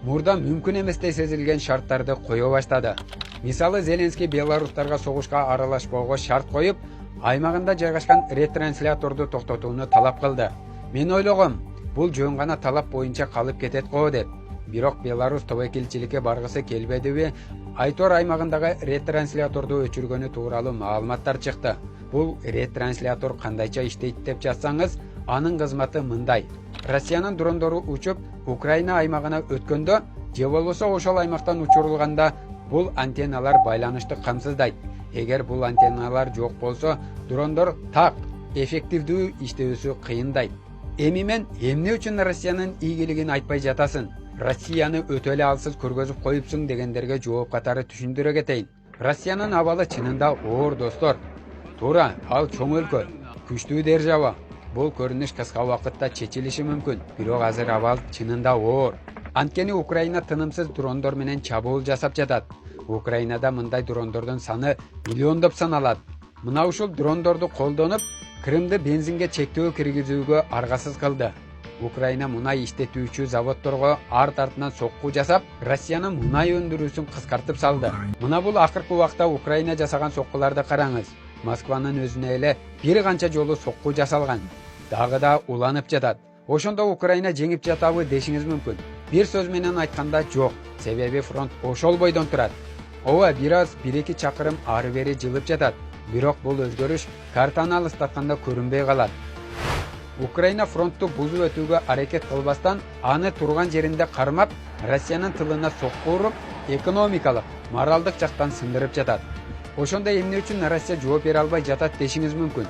мурда мүмкүн эместей сезилген шарттарды кое баштады. Мисалы, Зеленский белорустарга согушка аралашпоого шарт коюп, аймагында жайгашкан ретрансляторду токтотууну талап кылды. Мен ойлогом, бул жөн гана талап боюнча калып кетет го деп. Бирок Беларусь тобокелчиликке баргысы келбедиби? Айтор аймагындагы ретрансляторду өчүргөнү тууралуу маалыматтар чыкты. Бул ретранслятор кандайча иштейт деп жазсаңыз, анын кызматы мындай. Россиянын дрондору учуп, Украина аймагына өткөндө, же болбосо ошол аймактан учурулганда, бул антенналар байланышты камсыздайт. Эгер бул антенналар жок болсо, дрондор так эффективдүү иштөөсү кыйындайт. Эми мен эмне үчүн Россиянын ийгилигин айтпай жатасың? Россияны өтө эле алсыз көргөзүп коюпсуң дегендерге жооп катары түшүндүрө кетейин. Россиянын абалы чынында оор достор. Туура, ал чоң өлкө, күчтүү держава. Бул көрүнүш кыска убакытта чечилиши мүмкүн, бирок азыр абал чынында оор. Анткени Украина тынымсыз дрондор менен чабуул жасап жатат. Украинада мындай дрондордун саны миллиондоп саналат. Мына ушул дрондорду колдонуп, Крымды бензинге чектөө киргизүүгө аргасыз кылды. Украина мунай иштетүүчү заводдорго арт артынан сокку жасап, Россиянын мунай өндүрүүсүн кыскартып салды. Мына бул акыркы убакта Украина жасаган соккуларды караңыз. Москванын өзүнө эле бир канча жолу сокку жасалган. Дагы да уланып жатат. Ошондо Украина жеңип жатабы дешиңиз мүмкүн. Бир сөз менен айтканда жок. Себеби фронт ошол бойдон турат. Ооба, бир-аз 1-2 чакырым ары бери жылып жатат. Бирок бул өзгөрүш картаны алыстатканда көрүнбөй калат. Украина фронтту бузуп өтүүгө аракет кылбастан, аны турган жеринде кармап, Россиянын тылына сокку уруп, экономикалык, моралдык жактан сындырып жатат. Ошондо эмне үчүн Россия жооп бере албай жатат дешиңиз мүмкүн.